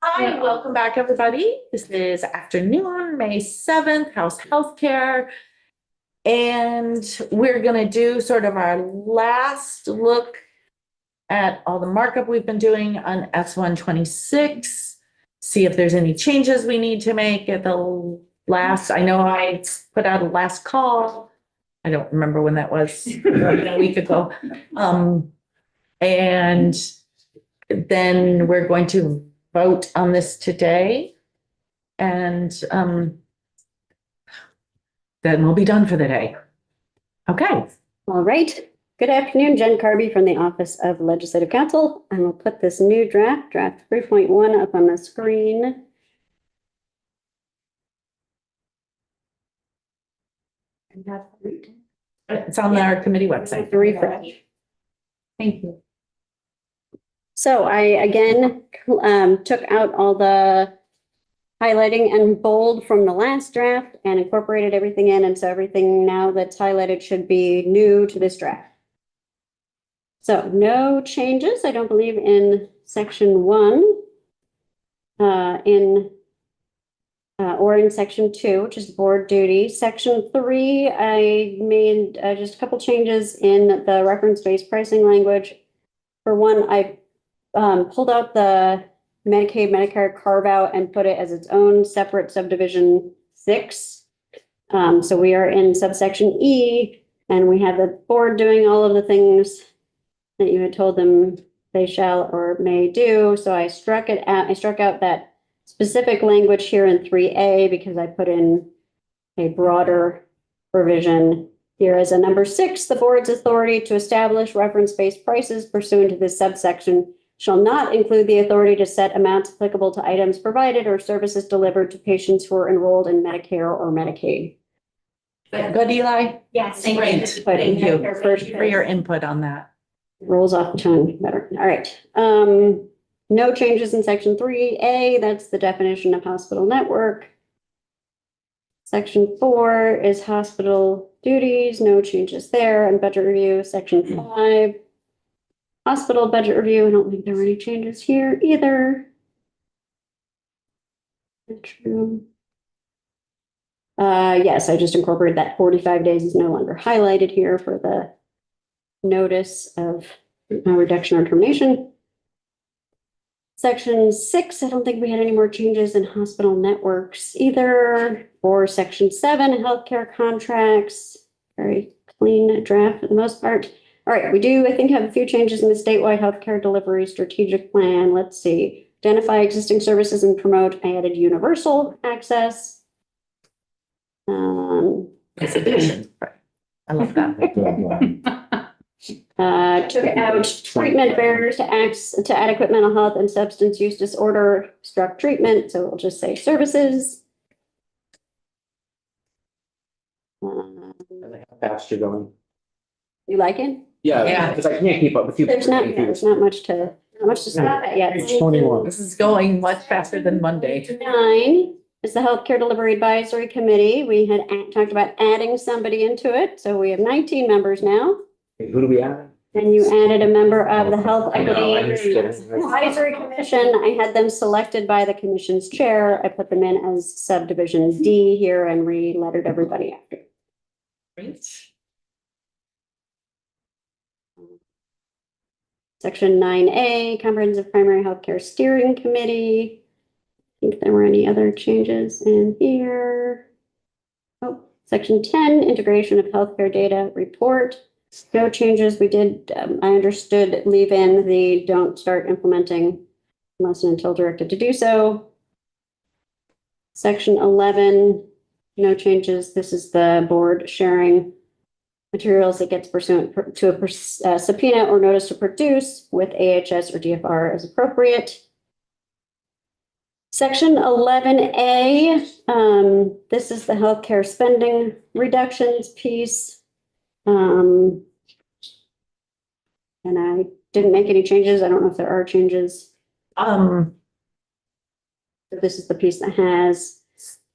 Hi, welcome back, everybody. This is afternoon, May 7th, House Healthcare. And we're gonna do sort of our last look at all the markup we've been doing on S-126. See if there's any changes we need to make at the last, I know I put out a last call. I don't remember when that was, a week ago. And then we're going to vote on this today. And then we'll be done for the day. Okay. All right. Good afternoon, Jen Carby from the Office of Legislative Counsel. And we'll put this new draft 3.1 up on the screen. It's on our committee website. To refresh. Thank you. So I, again, took out all the highlighting and bold from the last draft and incorporated everything in. And so everything now that's highlighted should be new to this draft. So no changes, I don't believe, in section 1, or in section 2, which is board duty. Section 3, I made just a couple changes in the reference-based pricing language. For one, I pulled out the Medicaid, Medicare carve-out and put it as its own separate subdivision 6. So we are in subsection E, and we have the board doing all of the things that you had told them they shall or may do. So I struck it out. I struck out that specific language here in 3A because I put in a broader provision here as a number 6. The board's authority to establish reference-based prices pursuant to this subsection shall not include the authority to set amounts applicable to items provided or services delivered to patients who are enrolled in Medicare or Medicaid. Good, Eli? Yes. Great. Thank you First for your input on that. Rolls off the tongue better. All right. No changes in section 3A. That's the definition of hospital network. Section 4 is hospital duties. No changes there. And budget review. Section 5, hospital budget review. I don't think there were any changes here either. True. Yes, I just incorporated that 45 days is no longer highlighted here for the notice of reduction or termination. Section 6, I don't think we had any more changes in hospital networks either, or section 7, healthcare contracts. Very clean draft for the most part. All right, we do, I think, have a few changes in the statewide healthcare delivery strategic plan. Let's see. Identify existing services and promote added universal access. It's addition. I love that. Took out treatment barriers to adequate mental health and substance use disorder struck treatment, so we'll just say services. Fast you're going. You like it? Yeah. Because I can't keep up with you. There's not much to stop at yet. Page 21. This is going much faster than Monday. 9 is the Healthcare Delivery Advisory Committee. We had talked about adding somebody into it, so we have 19 members now. Who do we add? And you added a member of the Health I know, I'm Equity just kidding. Advisory Commission. I had them selected by the commission's chair. I put them in as subdivision D here and re-lettered everybody after. Great. Section 9A, Comprehensive Primary Healthcare Steering Committee. I think there were any other changes in here. Oh, section 10, Integration of Healthcare Data Report. No changes. We did, I understood, leave in the don't start implementing unless and until directed to do so. Section 11, no changes. This is the board sharing materials that gets pursuant to a subpoena or notice to produce with AHS or DFR as appropriate. Section 11A, this is the healthcare spending reductions piece. And I didn't make any changes. I don't know if there are changes. This is the piece that has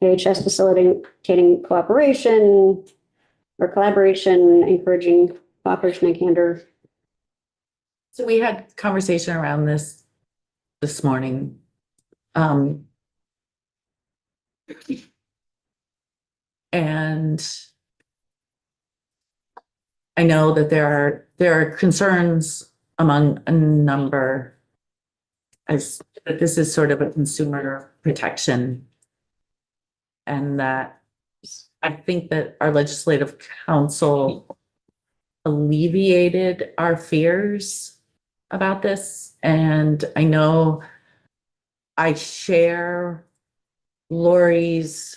AHS facilitating cooperation or collaboration, encouraging cooperation and candor. So we had conversation around this morning. Um, and I know that there are concerns among a number as that this is sort of a consumer protection. And that I think that our legislative council alleviated our fears about this. And I know I share Lori's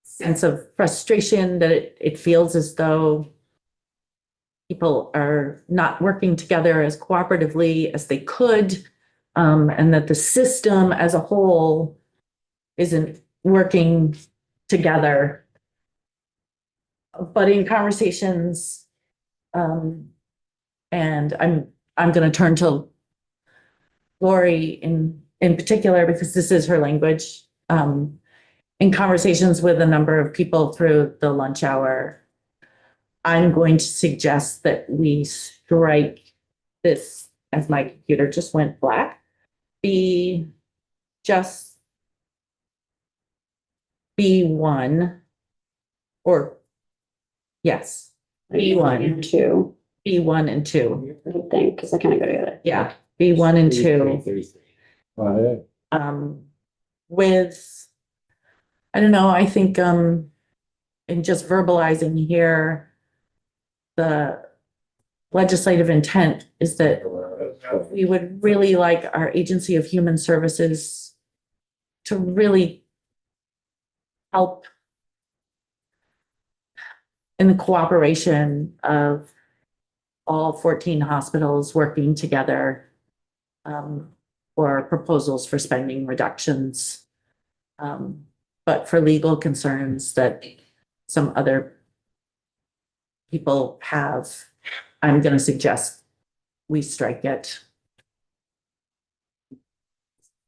sense of frustration that it feels as though people are not working together as cooperatively as they could, and that the system as a whole isn't working together. But in conversations, and I'm going to turn to Lori in particular because this is her language. In conversations with a number of people through the lunch hour, I'm going to suggest that we strike this, as my computer just went black, be just B1 or yes, B1. And 2, B1 and 2. I would think, because I kind of go together. Yeah, B1 and 2. 33. With, I don't know, I think in just verbalizing here, the legislative intent is that we would really like our Agency of Human Services to really help in the cooperation of all 14 hospitals working together for proposals for spending reductions. But for legal concerns that some other people have, I'm going to suggest we strike it.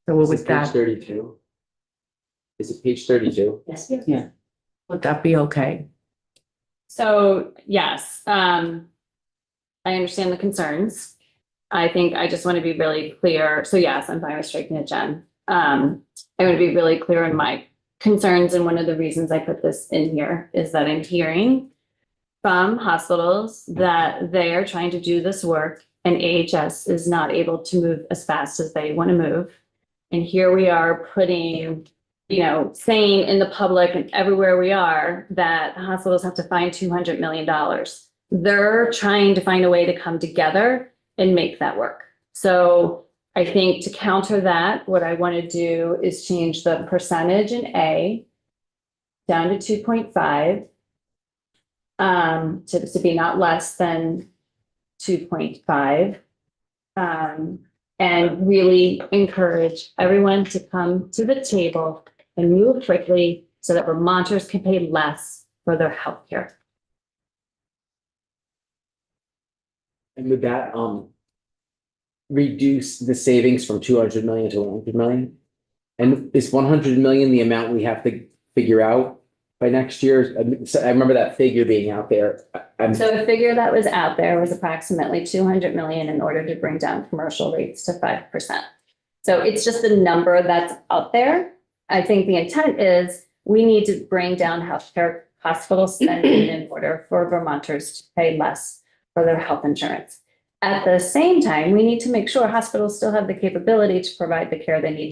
So Is with it page that, 32? Is it page 32? Yes. yeah, would that be okay? So, yes, I understand the concerns. I think I just want to be really clear. So yes, I'm fine with striking it, Jen. I want to be really clear in my concerns, and one of the reasons I put this in here is that I'm hearing from hospitals that they are trying to do this work and AHS is not able to move as fast as they want to move. And here we are putting, saying in the public and everywhere we are that hospitals have to find $200 million. They're trying to find a way to come together and make that work. So I think to counter that, what I want to do is change the percentage in A down to 2.5, to be not less than 2.5. And really encourage everyone to come to the table and move quickly so that Vermonters can pay less for their healthcare. And would that reduce the savings from 200 million to 100 million? And is 100 million the amount we have to figure out by next year? I remember that figure being out there. So the figure that was out there was approximately 200 million in order to bring down commercial rates to 5%. So it's just the number that's out there. I think the intent is we need to bring down healthcare hospital spending in order for Vermonters to pay less for their health insurance. At the same time, we need to make sure hospitals still have the capability to provide the care they need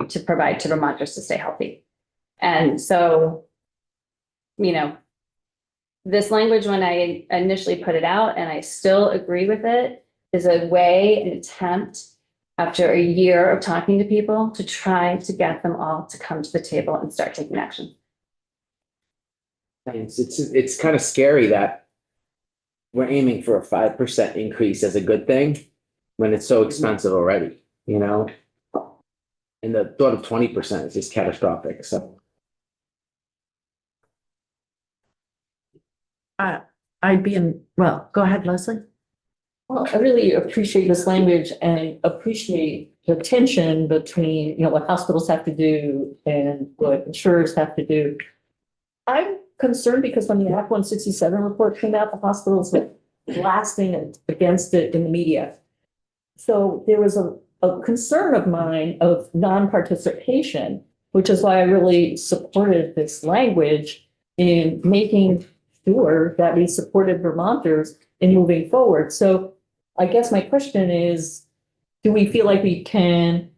to provide to Vermonters to stay healthy. And so, this language, when I initially put it out, and I still agree with it, is a way, an attempt after a year of talking to people to try to get them all to come to the table and start taking action. It's kind of scary that we're aiming for a 5% increase as a good thing when it's so expensive already, And the thought of 20% is just catastrophic. So I'd be well, go ahead, Leslie. Well, I really appreciate this language and appreciate the tension between, what hospitals have to do and what insurers have to do. I'm concerned because when the Act 167 report came out, the hospitals were blasting against it in the media. So there was a concern of mine of non-participation, which is why I really supported this language in making sure that we supported Vermonters in moving forward. So I guess my question is, do we feel like we can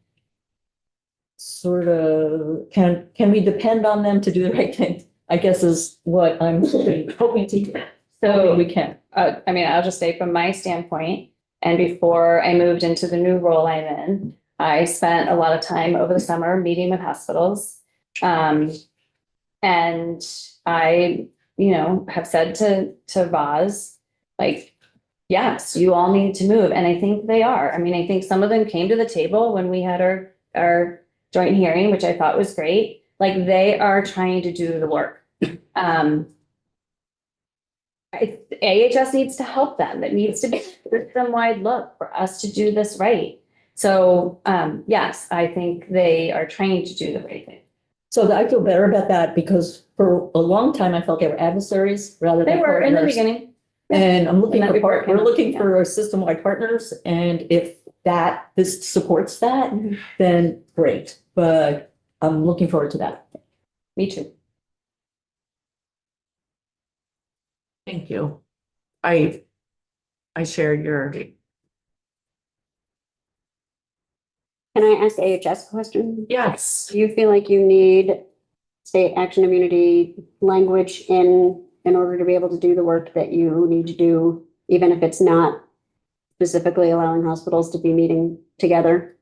sort of, can we depend on them to do the right thing? I guess is what I'm hoping to, So, we can. I mean, I'll just say from my standpoint, and before I moved into the new role I'm in, I spent a lot of time over the summer meeting with hospitals. And I, have said to Voz, like, yes, you all need to move. And I think they are. I mean, I think some of them came to the table when we had our joint hearing, which I thought was great. Like, they are trying to do the work. AHS needs to help them. It needs to be a system-wide look for us to do this right. So, yes, I think they are trying to do the right thing. So I feel better about that because for a long time, I felt they were adversaries rather than They were in the partners. beginning. And I'm looking And that for, report came we're out, looking yeah. for system-wide partners, and if this supports that, Mhm. then great. But I'm looking forward to that. Me too. Thank you. I share your, Can I ask AHS a question? yes. Do you feel like you need state action immunity language in order to be able to do the work that you need to do, even if it's not specifically allowing hospitals to be meeting together?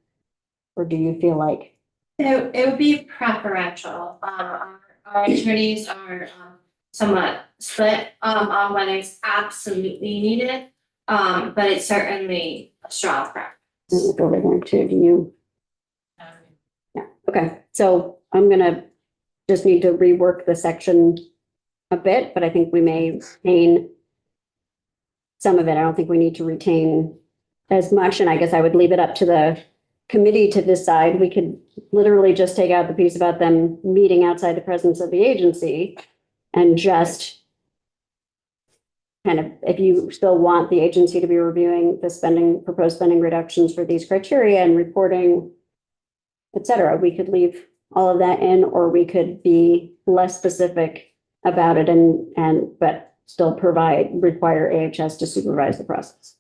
Or do you feel like, It would be preferential. Our attorneys are somewhat split on whether it's absolutely needed. But it's certainly a strong preference. over there too, do you? Yeah, okay, so I'm gonna just need to rework the section a bit, but I think we may retain some of it. I don't think we need to retain as much, and I guess I would leave it up to the committee to decide. We could literally just take out the piece about them meeting outside the presence of the agency and just kind of, if you still want the agency to be reviewing the proposed spending reductions for these criteria and reporting, et cetera, we could leave all of that in, or we could be less specific about it but still require AHS to supervise the process.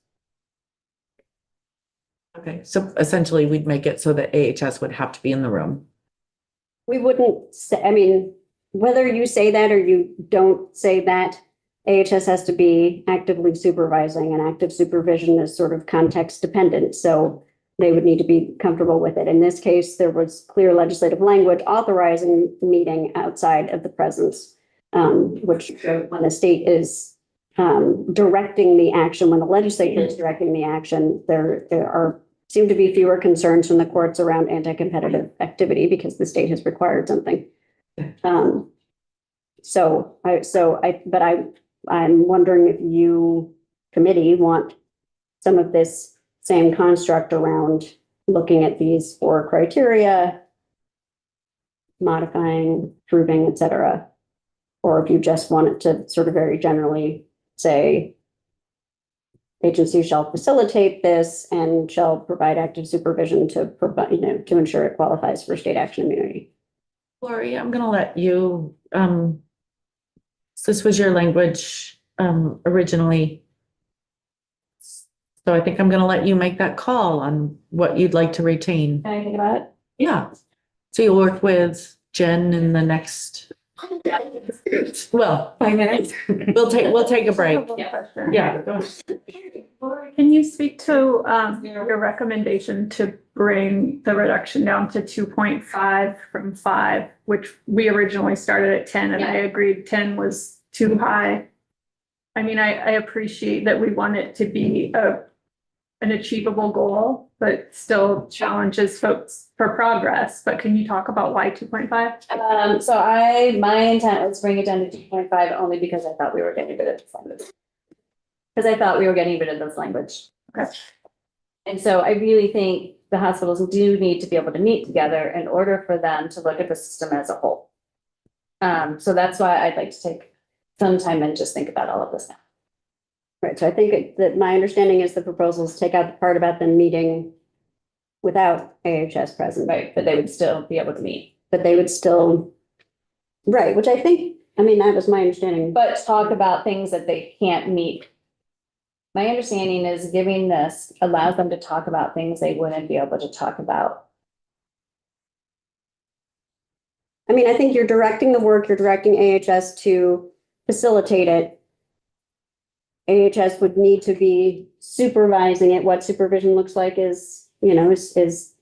Okay, so essentially we'd make it so that AHS would have to be in the room. We wouldn't say, I mean, whether you say that or you don't say that, AHS has to be actively supervising, and active supervision is sort of context dependent. So they would need to be comfortable with it. In this case, there was clear legislative language authorizing meeting outside of the presence, which when the state is directing the action, when the legislature is directing the action, there seem to be fewer concerns from the courts around anti-competitive activity because the state has required something. I'm wondering if you committee want some of this same construct around looking at these 4 criteria, modifying, proving, et cetera, or if you just want it to sort of very generally say agency shall facilitate this and shall provide active supervision to provide, to ensure it qualifies for state action immunity. Lori, I'm gonna let you, so this was your language, originally. So I think I'm gonna let you make that call on what you'd like to retain. Can I think about it? Yeah. So you'll work with Jen in the next, well, 5 minutes. we'll take a break. Yeah. Yeah, go ahead. Lori, can you speak to your recommendation to bring the reduction down to 2.5 from 5, which we originally started at 10, and I agreed 10 was too high. I mean, I appreciate that we want it to be an achievable goal, but still challenges folks for progress. But can you talk about why 2.5? So my intent was to bring it down to 2.5 only because I thought we were getting rid of this language. Because I thought we were getting rid of this language. Okay. And so I really think the hospitals do need to be able to meet together in order for them to look at the system as a whole. So that's why I'd like to take some time and just think about all of this now. Right, so I think that my understanding is the proposals take out the part about them meeting without AHS present. Right, but they would still be able to meet. But they would still, right, which I think, I mean, that was my understanding. But talk about things that they can't meet. My understanding is giving this allows them to talk about things they wouldn't be able to talk about. I mean, I think you're directing the work, you're directing AHS to facilitate it. AHS would need to be supervising it. What supervision looks like is, you know, is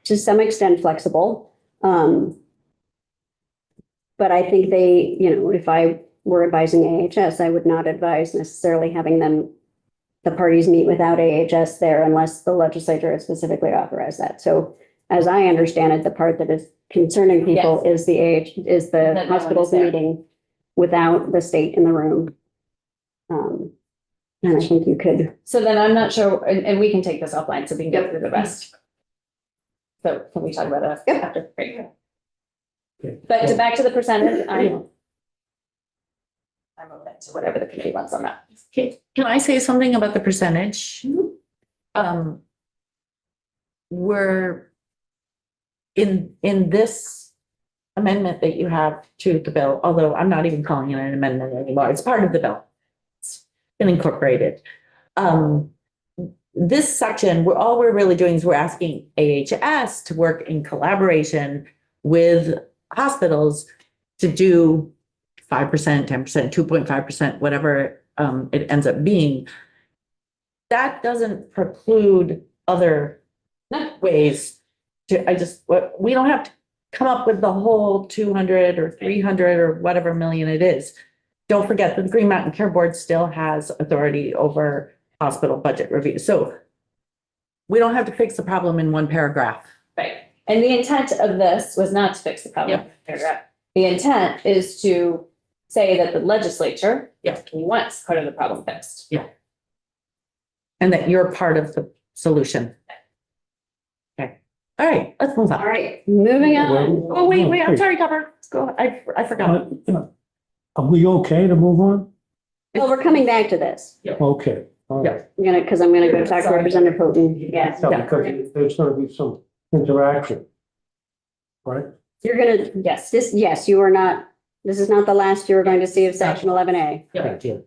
to some extent flexible. But I think they, you know, if I were advising AHS, I would not advise necessarily having them, the parties meet without AHS there unless the legislature has specifically authorized that. So as I understand it, the part that is concerning people is the That no one hospitals is there. meeting without the state in the room. And I think you could, So then I'm not sure, and we can take this offline so we can go through the rest. So can we talk about that Yep. after? Great. Okay. But back to the percentage, I'm open to whatever the committee wants on that. Can I say something about the percentage? We're in this amendment that you have to the bill, although I'm not even calling it an amendment anymore, it's part of the bill. It's been incorporated. This section, all we're really doing is we're asking AHS to work in collaboration with hospitals to do 5%, 10%, 2.5%, whatever it ends up being. That doesn't preclude other ways to, we don't have to come up with the whole 200 or 300 or whatever million it is. Don't forget that the Green Mountain Care Board still has authority over hospital budget review. So we don't have to fix the problem in one paragraph. Right. And the intent of this was not to fix the problem. The intent is to say that the legislature wants part of the problem fixed. And that you're part of the solution. Okay, all right, let's move on. all right, moving on. Oh, wait, I'm sorry, Copper. Go, I forgot. Are we okay to move on? Well, we're coming back to this. Okay. All right. I'm gonna, because I'm gonna go talk to Representative Houghton. Yeah. No, because there's gonna be some interaction. Right? You're gonna, yes, you are not, this is not the last you are going to see of section 11A. Thank you.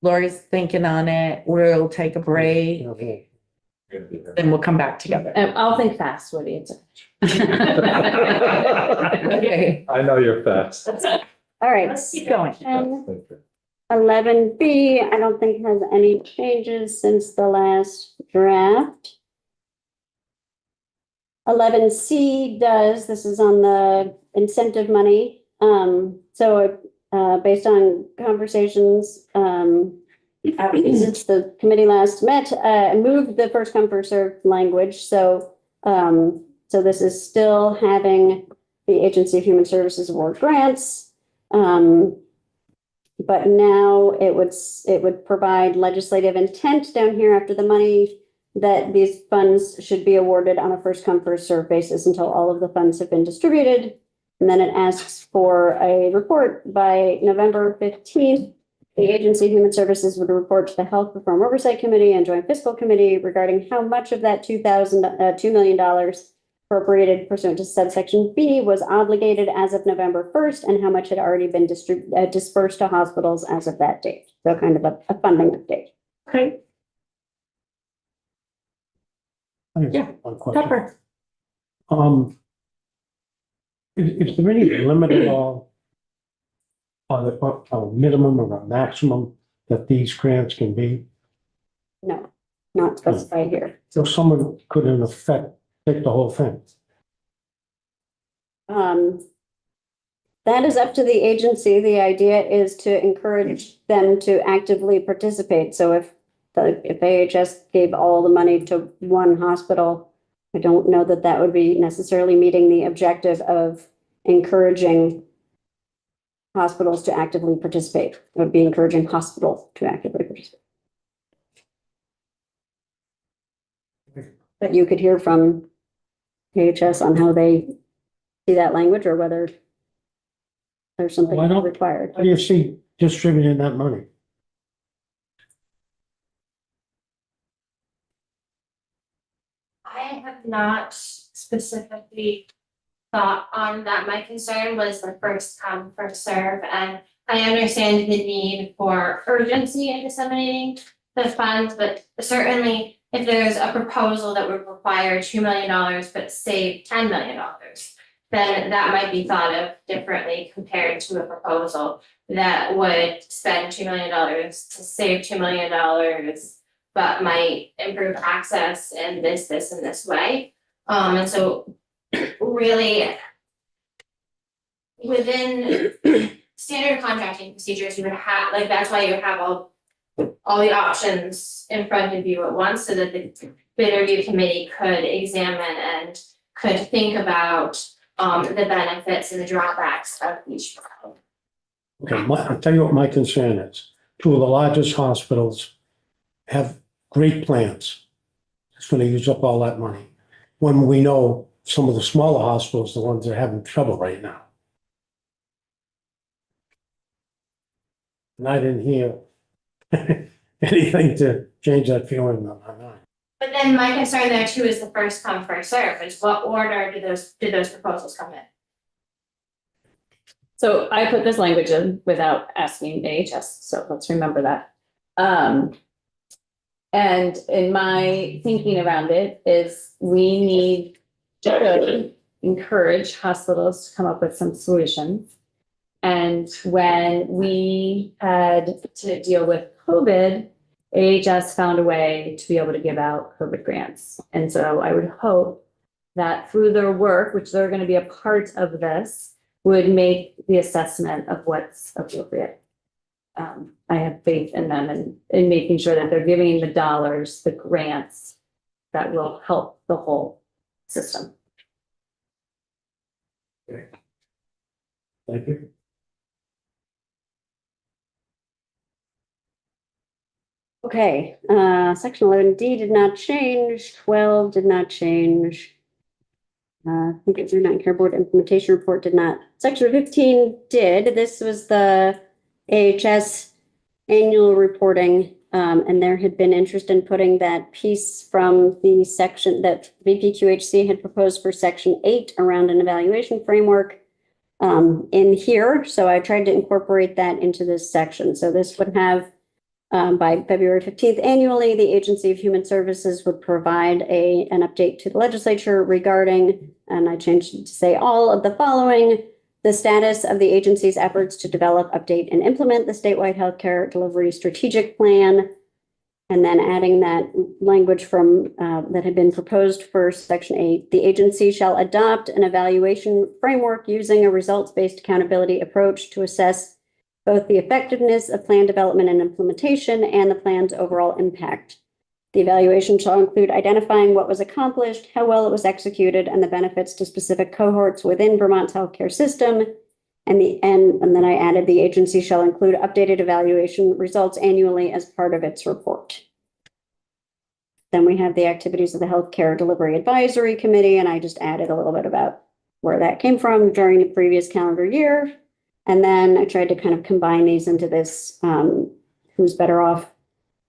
Lori's thinking on it. We'll take a break, Okay. then we'll come back together. I'll think fast, Woody. Okay, I know you're fast. All right. let's keep going. 11B, I don't think has any changes since the last draft. 11C does, this is on the incentive money. Based on conversations, since the committee last met, moved the first come, first served language. So this is still having the Agency of Human Services award grants. But now it would provide legislative intent down here after the money that these funds should be awarded on a first come, first served basis until all of the funds have been distributed. And then it asks for a report by November 15th. The Agency of Human Services would report to the Health Reform Oversight Committee and Joint Fiscal Committee regarding how much of that $2 million appropriated pursuant to subsection B was obligated as of November 1st and how much had already been dispersed to hospitals as of that date. So kind of a funding update. Okay, Yeah. One question. Pepper. Is there any limit at all on a minimum or a maximum that these grants can be? No, not specified here. So someone could in effect take the whole thing. That is up to the agency. The idea is to encourage them to actively participate. So if AHS gave all the money to one hospital, I don't know that that would be necessarily meeting the objective of encouraging hospitals to actively participate. It would be encouraging hospitals to actively participate. But you could hear from AHS on how they see that language or whether there's something Why not? required. How do you see distributing that money? have not specifically thought on that. My concern was the first come, first serve, and I understand the need for urgency in disseminating the funds, but certainly if there's a proposal that would require $2 million but save $10 million, then that might be thought of differently compared to a proposal that would spend $2 million to save $2 million, but might improve access in this, and this way. And so really within standard contracting procedures, you would have, like, that's why you have all the options in front of you at once, so that the bid review committee could examine and could think about the benefits and the drawbacks of each product. Okay, I'll tell you what my concern is. Two of the largest hospitals have great plans. It's gonna use up all that money. When we know some of the smaller hospitals, the ones that are having trouble right now. And I didn't hear anything to change that feeling on my mind. But then my concern there too is the first come, first serve, is what order did those proposals come in? So I put this language in without asking AHS, so let's remember that. And in my thinking around it is we need to encourage hospitals to come up with some solutions. And when we had to deal with COVID, AHS found a way to be able to give out COVID grants. And so I would hope that through their work, which they're going to be a part of this, would make the assessment of what's appropriate. I have faith in them and in making sure that they're giving the dollars, the grants that will help the whole system. Thank you. Okay, section 11D did not change, 12 did not change. I think it's your non-care board implementation report did not. Section 15 did. This was the AHS annual reporting, and there had been interest in putting that piece from the section that VPQHC had proposed for section 8 around an evaluation framework in here. So I tried to incorporate that into this section. So this would have by February 15th annually, the Agency of Human Services would provide an update to the legislature regarding, and I changed it to say all of the following: the status of the agency's efforts to develop, update, and implement the statewide healthcare delivery strategic plan, and then adding that language from that had been proposed for section 8. The agency shall adopt an evaluation framework using a results-based accountability approach to assess both the effectiveness of plan development and implementation and the plan's overall impact. The evaluation shall include identifying what was accomplished, how well it was executed, and the benefits to specific cohorts within Vermont's healthcare system. And then I added the agency shall include updated evaluation results annually as part of its report. Then we have the activities of the Healthcare Delivery Advisory Committee, and I just added a little bit about where that came from during the previous calendar year. And then I tried to kind of combine these into this who's better off.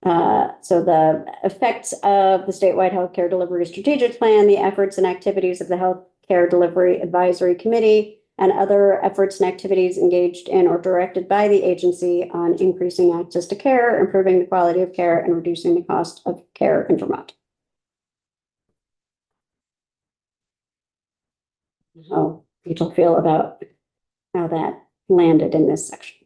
So the effects of the statewide healthcare delivery strategic plan, the efforts and activities of the Healthcare Delivery Advisory Committee, and other efforts and activities engaged in or directed by the agency on increasing access to care, improving the quality of care, and reducing the cost of care in Vermont. How people feel about how that landed in this section.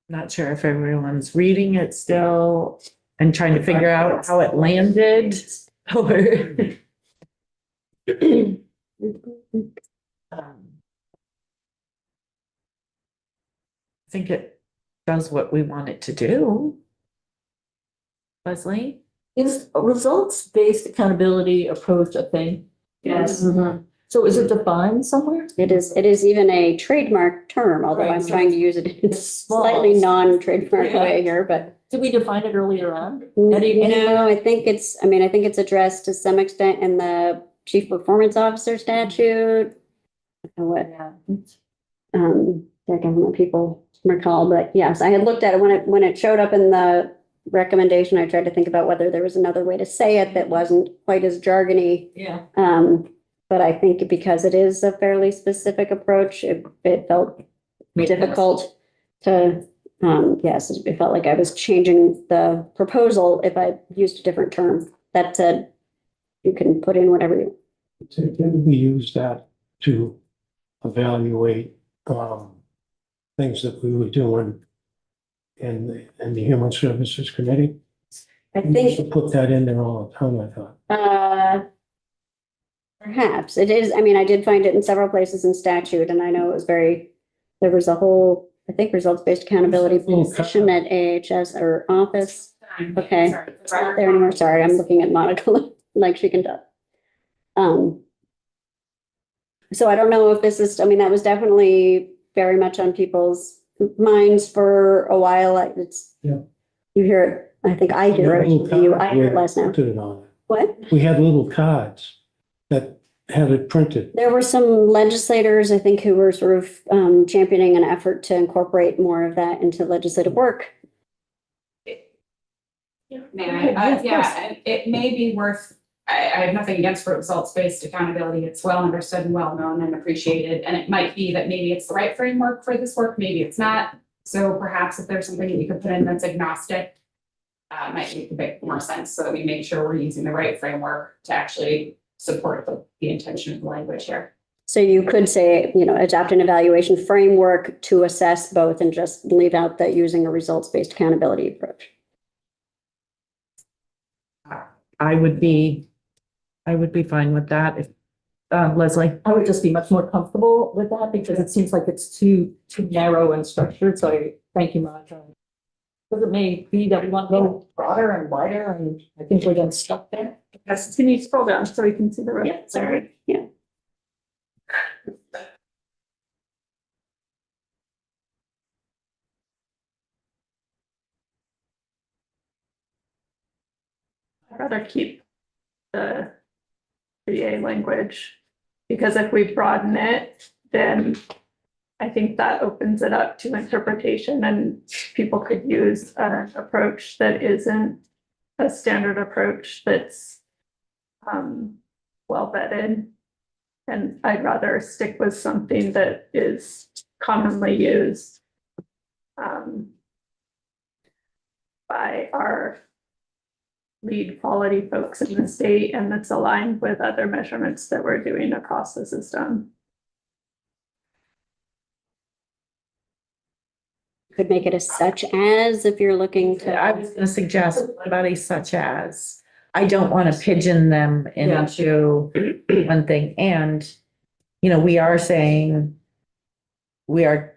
Not sure if everyone's reading it still and trying to figure out how it landed or. I think it does what we want it to do. Leslie? Is a results-based accountability approach a thing? Yes. So is it defined somewhere? It is even a trademark term, although I'm Right. trying to use it in a It's small. slightly non-trademark Yeah. way here, but Did we define it earlier on? no, Anywhere? I think it's addressed to some extent in the Chief Performance Officer statute. What, Yeah. their government people recall, but yes, I had looked at it when it showed up in the recommendation. I tried to think about whether there was another way to say it that wasn't quite as jargony. Yeah. But I think because it is a fairly specific approach, it felt difficult to, yes, it felt like I was changing the proposal if I used a different term. That said, you can put in whatever you. Didn't we use that to evaluate, things that we were doing in the Human Services Committee? I We used to think, put that in there all the time, I thought. perhaps it is, I mean, I did find it in several places in statute, and I know it was there was a whole, I think, results-based accountability position at AHS or office. Okay. Sorry. It's not there anymore. Sorry, I'm looking at Monica like she can tell. So I don't know if this is, I mean, that was definitely very much on people's minds for a while. It's, Yeah. you hear it, I think I hear it, I hear it less now. Put it on. What? We had little cards that had it printed. There were some legislators, I think, who were sort of championing an effort to incorporate more of that into legislative work. Yeah, it may be worth, I have nothing against results-based accountability. It's well understood and well known and appreciated. And it might be that maybe it's the right framework for this work, maybe it's not. So perhaps if there's something that you could put in that's agnostic, might make a bit more sense so that we make sure we're using the right framework to actually support the intention of the language here. So you could say, adopt an evaluation framework to assess both and just leave out that using a results-based accountability approach. I would be fine with that if, Leslie. I would just be much more comfortable with that because it seems like it's too narrow and structured. So I thank you, Monica. Because it may be that we want to go broader and wider, and I think we're getting stuck there. Yes, can you scroll down so we can see the rest? Yeah, sorry. Yeah. I'd rather keep the CA language, because if we broaden it, then I think that opens it up to interpretation, and people could use an approach that isn't a standard approach that's well vetted. And I'd rather stick with something that is commonly used by our lead quality folks in the state, and that's aligned with other measurements that we're doing across the system. Could make it a such as if you're looking to. I was gonna suggest what about a such as. I don't want to pigeon them into one thing, and, we are saying, we are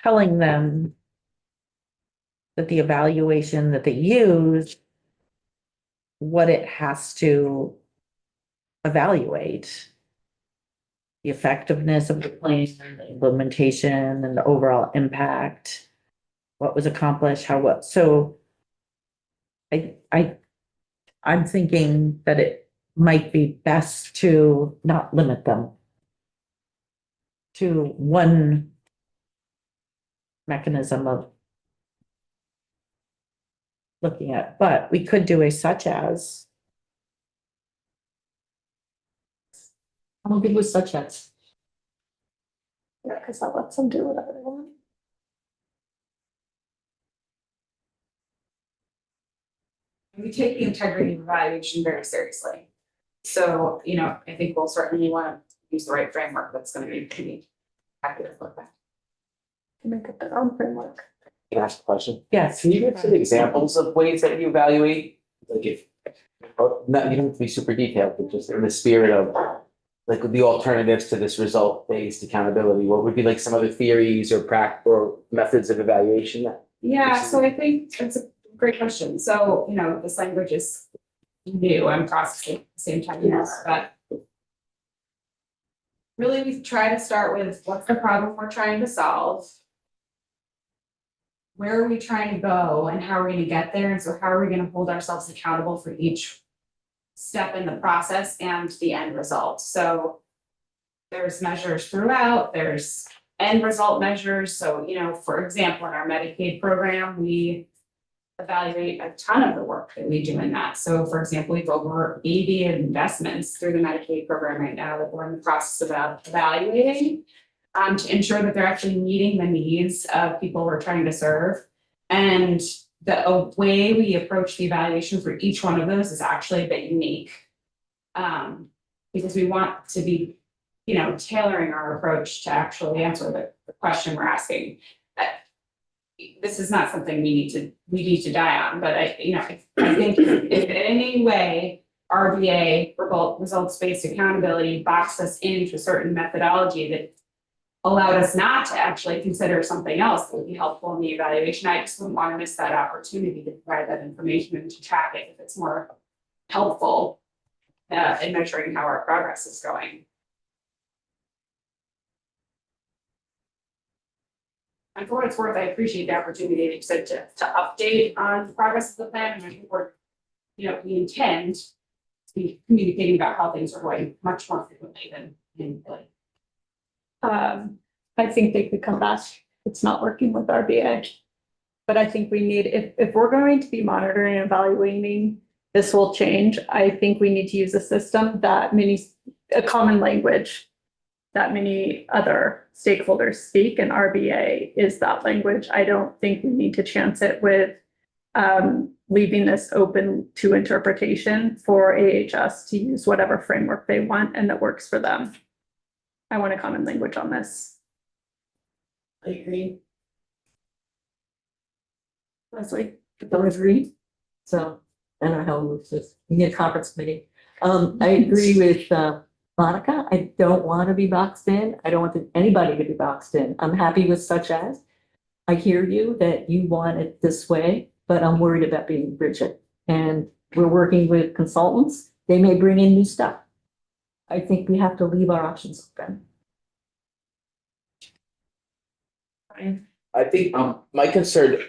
telling them that the evaluation that they use, what it has to evaluate. The effectiveness of the plan, the implementation, and the overall impact. What was accomplished, so. I'm thinking that it might be best to not limit them to one mechanism of looking at, but we could do a such as. I'm good with such as. Yeah, because that lets them do whatever they want. We take the integrity of evaluation very seriously. So, I think we'll certainly want to use the right framework that's going to be pretty accurate for that. To make it their own framework. Can I ask a question? Yes. Can you give some examples of ways that you evaluate, like if, not, you don't have to be super detailed, but just in the spirit of like the alternatives to this result-based accountability, what would be like some other theories or or methods of evaluation that? Yeah, so I think that's a great question. So, this language is new. I'm processing at the same time, but really we try to start with what's the problem we're trying to solve? Where are we trying to go and how are we going to get there? And so how are we going to hold ourselves accountable for each step in the process and the end result? So there's measures throughout, there's end result measures. So, for example, in our Medicaid program, we evaluate a ton of the work that we do in that. So for example, we've over 80 investments through the Medicaid program right now that we're in the process of evaluating to ensure that they're actually meeting the needs of people we're trying to serve. And the way we approach the evaluation for each one of those is actually a bit unique. Because we want to be, tailoring our approach to actually answer the question we're asking. This is not something we need to die on, but I think if in any way RBA, results-based accountability, boxed us into a certain methodology that allowed us not to actually consider something else that would be helpful in the evaluation, I just wouldn't want to miss that opportunity to provide that information and to track it if it's more helpful in measuring how our progress is going. And for what it's worth, I appreciate the opportunity that you said to update on the progress of the plan, and I think we're, we intend to be communicating about how things are going much more frequently than usually. I think they could come back. It's not working with RBA. But I think we need, if we're going to be monitoring and evaluating this whole change, I think we need to use a system that a common language that many other stakeholders speak, and RBA is that language. I don't think we need to chance it with leaving this open to interpretation for AHS to use whatever framework they want and that works for them. I want a common language on this. I agree. Leslie? Don't agree. So, I don't know how it moves this, we need a conference committee. I agree with, Monica, I don't want to be boxed in. I don't want anybody to be boxed in. I'm happy with such as. I hear you that you want it this way, but I'm worried about being rigid. And we're working with consultants. They may bring in new stuff. I think we have to leave our options open. I think my concern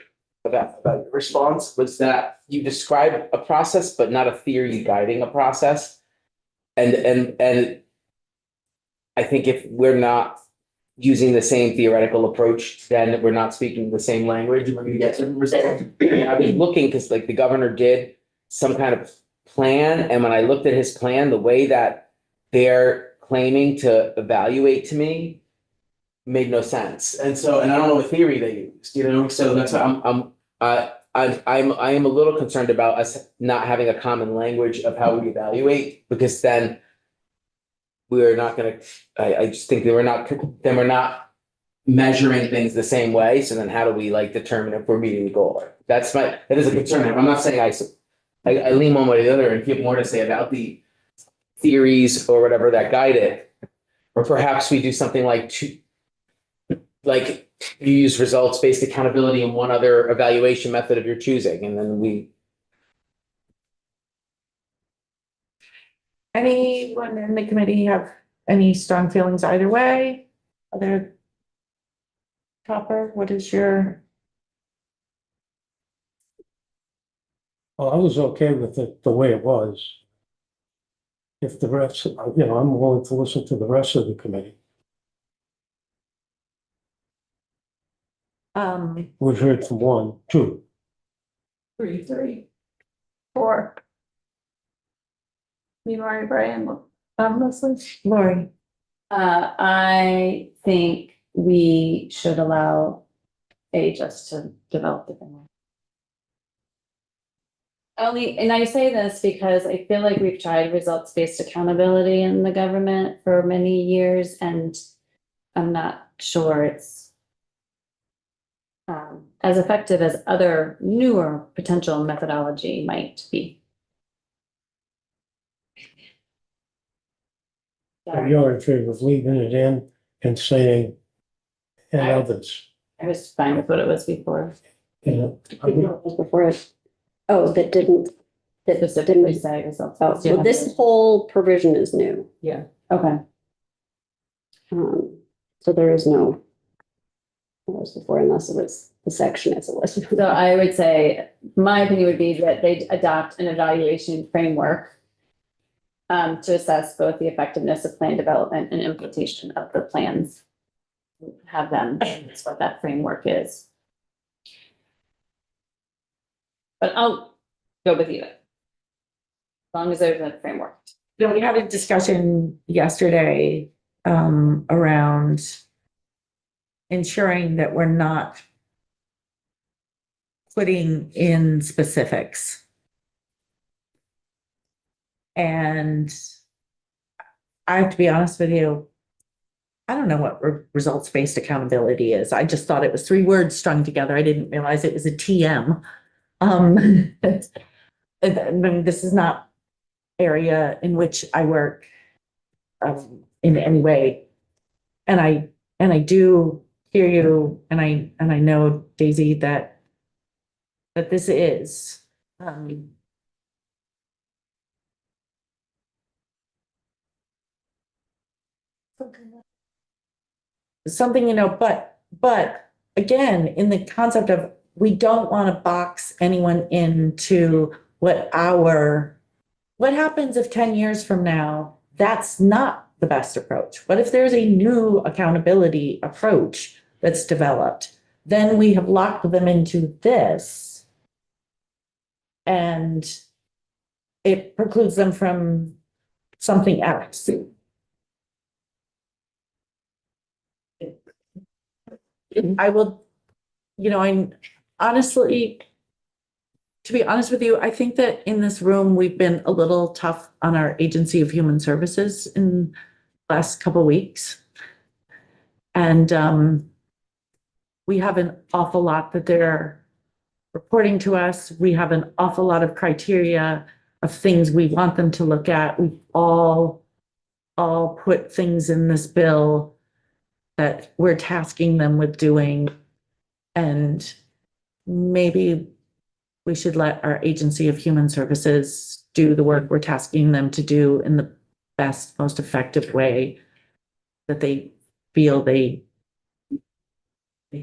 about the response was that you described a process, but not a theory guiding a process. And I think if we're not using the same theoretical approach, then we're not speaking the same language when we get to the result. I was looking because like the governor did some kind of plan, and when I looked at his plan, the way that they're claiming to evaluate to me made no sense. And I don't know what theory they used, so that's why I am a little concerned about us not having a common language of how we evaluate, because then we're not gonna, I just think that we're not measuring things the same way. So then how do we determine if we're meeting the goal? That is a concern. I'm not saying I lean one way or the other, and if you have more to say about the theories or whatever that guide it, or perhaps we do something like you use results-based accountability in one other evaluation method of your choosing, and then Anyone in the committee have any strong feelings either way? Other Topper, what is your? Well, I was okay with it the way it was. If the rest, I'm willing to listen to the rest of the committee. We've heard from 1, 2. 3, 4. Me, Laurie, Brian, Leslie. Lori. I think we should allow AHS to develop the framework. And I say this because I feel like we've tried results-based accountability in the government for many years, and I'm not sure it's as effective as other newer potential methodology might be. You're in favor of leaving it in and saying, and others, I was fine with what it was before. Before it, that didn't Specifically say results. Oh, well, this whole provision is new. Yeah, okay. So there is no. What was before, unless it was the section as it was. So I would say, my opinion would be that they adopt an evaluation framework to assess both the effectiveness of plan development and implementation of the plans. have them, that's what that framework is. But I'll go with you. As long as there's a framework. You know, we had a discussion yesterday around ensuring that we're not putting in specifics. And I have to be honest with you, I don't know what results-based accountability is. I just thought it was 3 words strung together. I didn't realize it was a TM. I mean, this is not area in which I work in any way. And I do hear you, and I know, Daisy, that this is something, you know, but again, in the concept of, we don't want to box anyone into what happens if 10 years from now, that's not the best approach. What if there's a new accountability approach that's developed? Then we have locked them into this, and it precludes them from something else. I will, you know, I'm honestly, to be honest with you, I think that in this room, we've been a little tough on our Agency of Human Services in the last couple of weeks. And we have an awful lot that they're reporting to us. We have an awful lot of criteria of things we want them to look at. We've all put things in this bill that we're tasking them with doing. And maybe we should let our Agency of Human Services do the work we're tasking them to do in the best, most effective way that they feel they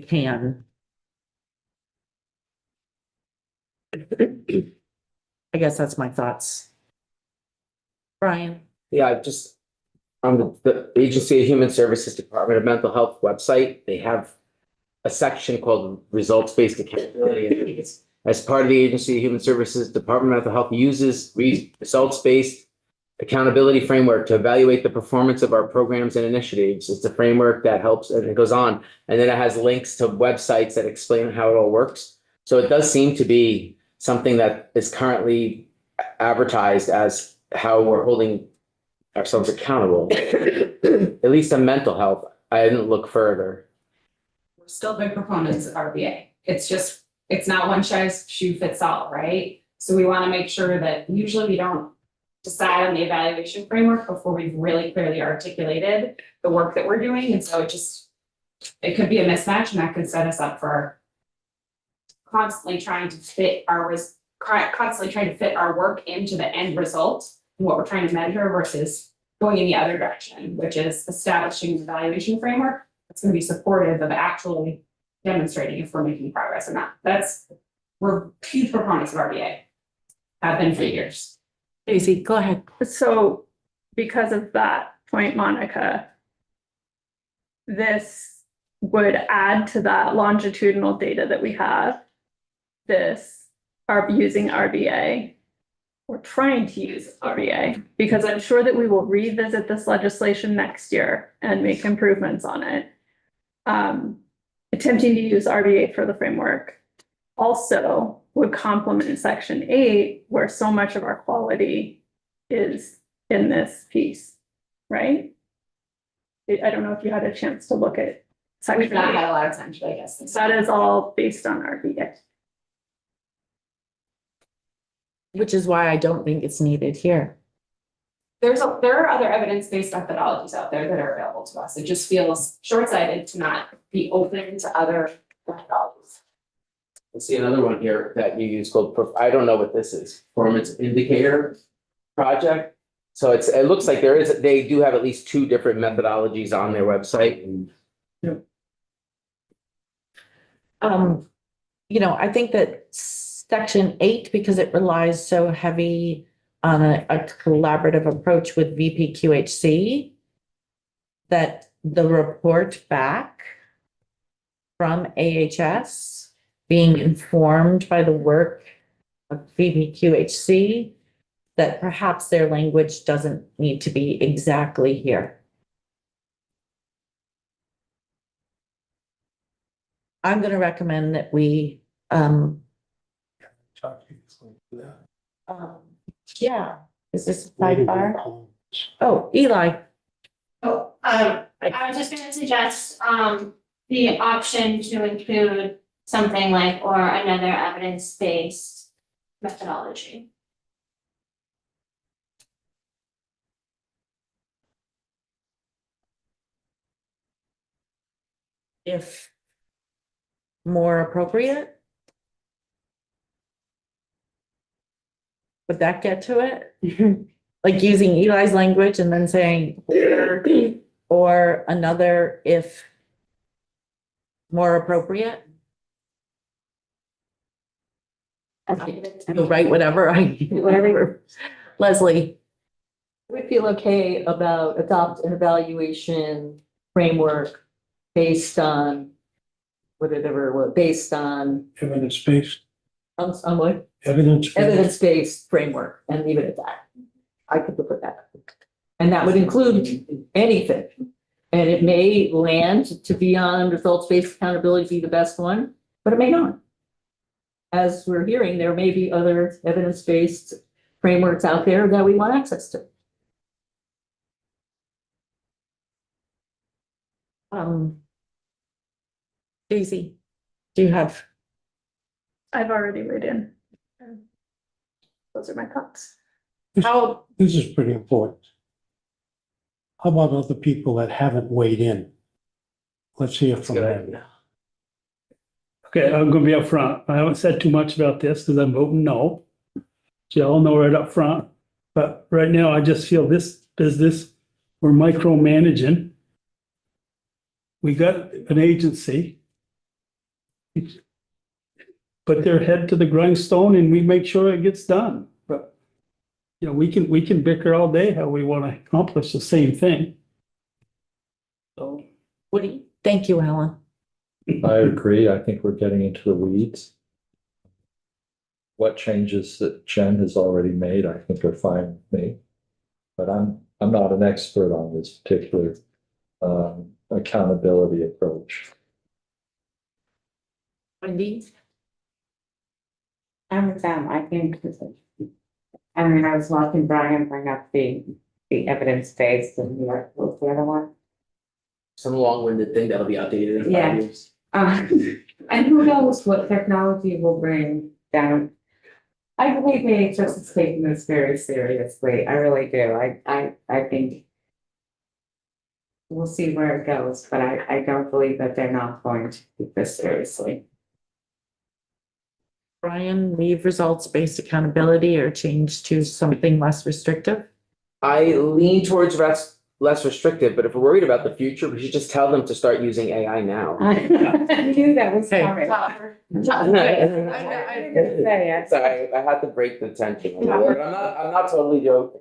can. I guess that's my thoughts. Brian? Yeah, I just, on the Agency of Human Services Department of Mental Health website, they have a section called results-based accountability. And it's, as part of the Agency of Human Services Department of Mental Health uses results-based accountability framework to evaluate the performance of our programs and initiatives. It's a framework that helps, and it goes on. And then it has links to websites that explain how it all works. So it does seem to be something that is currently advertised as how we're holding ourselves accountable, at least on mental health. I didn't look further. We're still big proponents of RBA. It's just, it's not one size shoe fits all, right? So we want to make sure that usually we don't decide on the evaluation framework before we've really clearly articulated the work that we're doing. And so it could be a mismatch, and that could set us up for constantly trying to fit our work into the end result and what we're trying to measure versus going in the other direction, which is establishing an evaluation framework that's going to be supportive of actually demonstrating if we're making progress or not. We're huge proponents of RBA. Have been for years. Daisy, go ahead. So because of that point, Monica, this would add to that longitudinal data that we have. This are using RBA. We're trying to use RBA because I'm sure that we will revisit this legislation next year and make improvements on it. Attempting to use RBA for the framework also would complement Section 8, where so much of our quality is in this piece, right? I don't know if you had a chance to look at Section 8. We've not had a lot of time to, I guess. That is all based on RBA. Which is why I don't think it's needed here. There are other evidence-based methodologies out there that are available to us. It just feels short-sighted to not be open to other methodologies. Let's see another one here that you use called, I don't know what this is, performance indicator project. So it looks like they do have at least 2 different methodologies on their website. And You know, I think that Section 8, because it relies so heavy on a collaborative approach with VPQHC, that the report back from AHS, being informed by the work of VBQHC, that perhaps their language doesn't need to be exactly here. I'm gonna recommend that we, yeah, is this a sidebar? Oh, Eli, Oh, I was just gonna suggest, the option to include something like, or another evidence-based methodology. if more appropriate? Would that get to it? Like using Eli's language and then saying, or another if more appropriate? You'll write whatever Whatever. Leslie, We feel okay about adopt an evaluation framework based on whatever, based on, Evidence-based, on what? evidence. Evidence-based framework and leave it at that. I could put that. And that would include anything. And it may land to be on results-based accountability be the best one, but it may not. As we're hearing, there may be other evidence-based frameworks out there that we want access to. Daisy, do you have? I've already weighed in. Those are my thoughts. How, This is pretty important. How about other people that haven't weighed in? Let's hear from them. Okay, I'm gonna be upfront. I haven't said too much about this because I'm voting no. So y'all know right up front. But right now, I just feel this business, we're micromanaging. We got an agency. Put their head to the grindstone and we make sure it gets done. But, you know, we can bicker all day how we want to accomplish the same thing. So. thank you, Helen. I agree. I think we're getting into the weeds. What changes that Jen has already made, I think are fine with me. But I'm not an expert on this particular accountability approach. Wendy? I'm with them. I think, I mean, I was watching Brian bring up the evidence-based and what was the other one? Some long-winded thing that'll be outdated in Yeah. 5 years. And who knows what technology will bring down. I believe AHS is taking this very seriously. I really do. I think we'll see where it goes, but I don't believe that they're not going to take this seriously. Brian, leave results-based accountability or change to something less restrictive? I lean towards less restrictive, but if we're worried about the future, we should just tell them to start using AI now. I knew that was Okay. coming. Sorry, I had to break the tension. I'm not totally joking.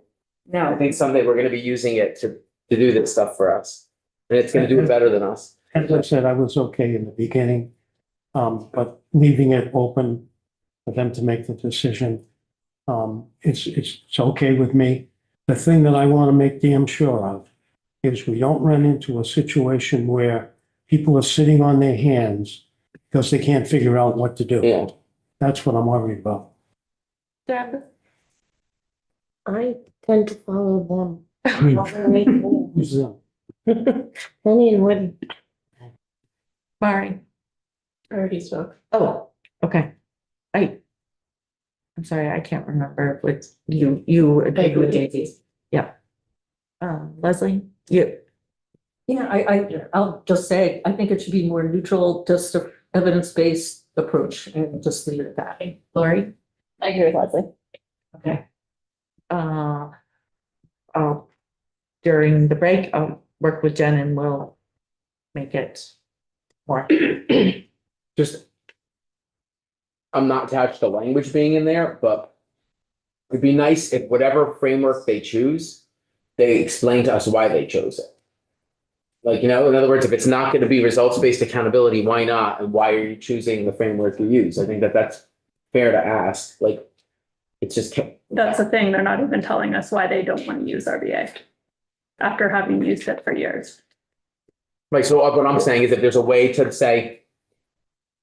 I No, think someday we're gonna be using it to do this stuff for us. And it's gonna do it better than us. As I said, I was okay in the beginning, but leaving it open for them to make the decision, it's okay with me. The thing that I want to make damn sure of is we don't run into a situation where people are sitting on their hands because they can't figure out what to do. Yeah. That's what I'm worried about. Deb? I tend to follow them. Who's them? Penny and Woody. Mari? Already spoke. Oh, okay. I'm sorry, I can't remember what you agreed with Daisy. Yeah. Leslie, you, Yeah, I'll just say, I think it should be more neutral, just a evidence-based approach and just leave it at that. Lori? I agree with Leslie. Okay. During the break, I'll work with Jen and we'll make it more. Just, I'm not attached to language being in there, but it'd be nice if whatever framework they choose, they explain to us why they chose it. Like, you know, in other words, if it's not gonna be results-based accountability, why not? And why are you choosing the framework you use? I think that that's fair to ask, like, it's just. That's the thing, they're not even telling us why they don't want to use RBA after having used it for years. Right, so what I'm saying is if there's a way to say,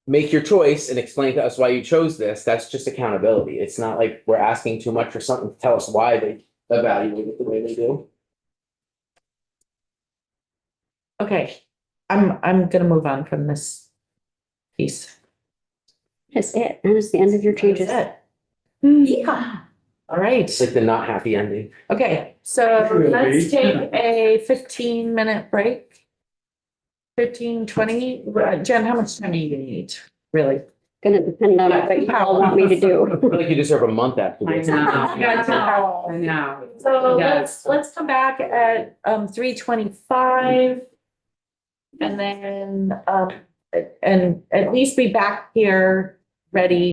make your choice and explain to us why you chose this, that's just accountability. It's not like we're asking too much for something to tell us why they evaluate it the way they do. Okay, I'm gonna move on from this piece. That's it. That is the end of your changes. That's it. Yeah. All right, It's like the not happy ending. okay, so let's take a 15-minute break. 15, 20. Jen, how much time do you need, really? Gonna depend on what you all want me to I do. feel like you deserve a month after I this. know. Yeah. I know. So Yes. let's come back at 3:25. And then and at least be back here ready